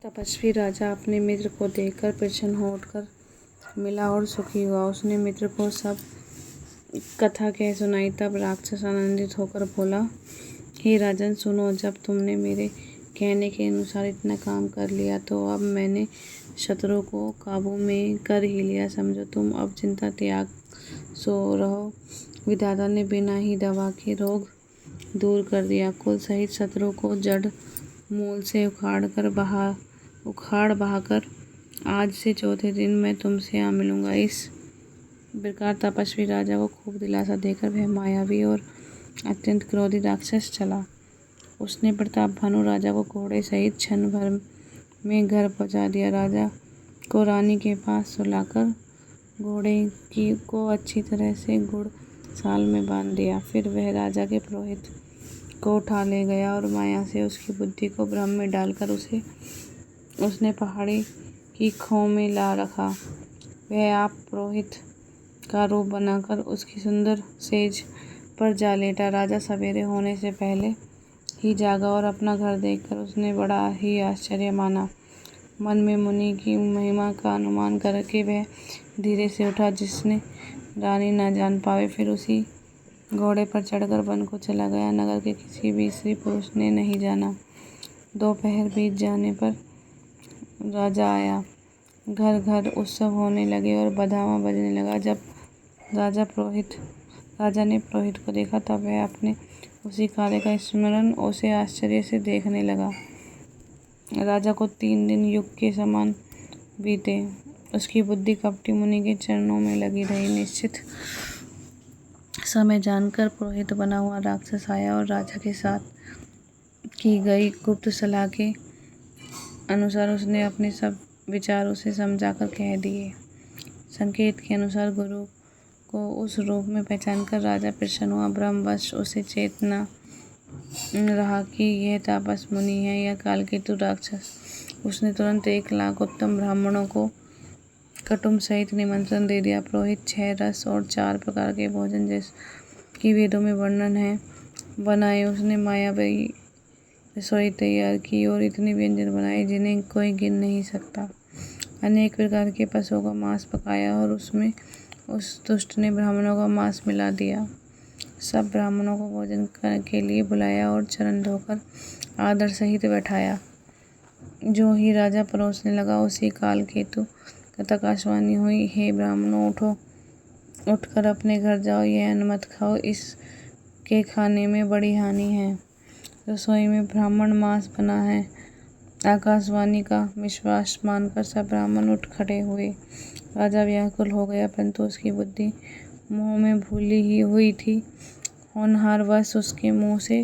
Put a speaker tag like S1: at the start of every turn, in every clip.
S1: तपस्वी राजा अपने मित्र को देखकर प्रसन्न हो उठकर मिला और सुखी हुआ। उसने मित्र को सब कथा कह सुनाई। तब राक्षस आनंदित होकर बोला, हे राजन सुनो, जब तुमने मेरे कहने के अनुसार इतना काम कर लिया तो अब मैंने शत्रु को काबू में कर ही लिया। समझो तुम अब चिंता त्याग सो रहो। विधाता ने बिना ही दवा के रोग दूर कर दिया। कुल सहित शत्रु को जड़ मूल से उखाड़ बहाकर आज से चौथे दिन मैं तुमसे आ मिलूंगा। इस प्रकार तपस्वी राजा को खूब दिलासा देकर वह मायावी और अत्यंत क्रोधी राक्षस चला। उसने प्रताप भानु राजा को घोड़े सहित क्षण भर में घर पहुंचा दिया। राजा को रानी के पास सुलाकर घोड़े को अच्छी तरह से गुड़ साल में बांध दिया। फिर वह राजा के पुरोहित को उठा ले गया और माया से उसकी बुद्धि को भ्रम में डालकर उसने पहाड़ी की खो में ला रखा। वह आप पुरोहित का रूप बनाकर उसकी सुंदर सेज पर जा लेटा। राजा सवेरे होने से पहले ही जागा और अपना घर देखकर उसने बड़ा ही आश्चर्य माना। मन में मुनि की महिमा का अनुमान करके वह धीरे से उठा, जिसने रानी न जान पावे। फिर उसी घोड़े पर चढ़कर वन को चला गया। नगर के किसी भी स्त्री पुरुष ने नहीं जाना। दोपहर बीत जाने पर राजा आया। घर घर उत्सव होने लगे और बधावा बजने लगा। जब राजा ने पुरोहित को देखा तब वह अपने उसी कार्य का स्मरण उसे आश्चर्य से देखने लगा। राजा को 3 दिन युग के समान बीते। उसकी बुद्धि कपटी मुनि के चरणों में लगी रही। निश्चित समय जानकर पुरोहित बना हुआ राक्षस आया और राजा के साथ की गई गुप्त सलाह के अनुसार उसने अपने सब विचार उसे समझाकर कह दिए। संकेत के अनुसार गुरु को उस रूप में पहचानकर राजा प्रसन्न हुआ। ब्रह्मवश उसे चेत न रहा कि यह तापस मुनि है या कालकेतु राक्षस। उसने तुरंत 1 लाख उत्तम ब्राह्मणों को कुटुंब सहित निमंत्रण दे दिया। पुरोहित 6 रस और 4 प्रकार के भोजन जैसे कि वेदों में वर्णन है बनाए। उसने मायावी रसोई तैयार की और इतने व्यंजन बनाए जिन्हें कोई गिन नहीं सकता। अनेक प्रकार के पशुओं का मांस पकाया और उसमें उस दुष्ट ने ब्राह्मणों का मांस मिला दिया। सब ब्राह्मणों को भोजन के लिए बुलाया और चरण धोकर आदर सहित बैठाया। जो ही राजा परोसने लगा उसी काल केतु तक आकाशवाणी हुई, हे ब्राह्मणों, उठो, उठकर अपने घर जाओ। यह अन्न मत खाओ, इसके खाने में बड़ी हानि है। रसोई में ब्राह्मण मांस बना है। आकाशवाणी का विश्वास मानकर सब ब्राह्मण उठ खड़े हुए। राजा व्याकुल हो गया, परंतु उसकी बुद्धि मोह में भूली ही हुई थी। होनहारवश उसके मुंह से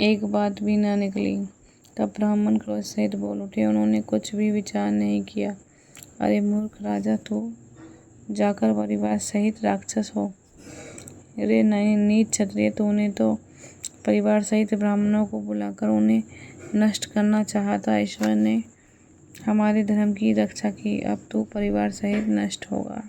S1: एक बात भी न निकली। तब ब्राह्मण क्रोध सहित बोल उठे। उन्होंने कुछ भी विचार नहीं किया। अरे मूर्ख राजा, तू जाकर परिवार सहित राक्षस हो। रे नीच क्षत्रिय, तूने तो परिवार सहित ब्राह्मणों को बुलाकर उन्हें नष्ट करना चाहा था। ईश्वर ने हमारे धर्म की रक्षा की, अब तू परिवार सहित नष्ट होगा।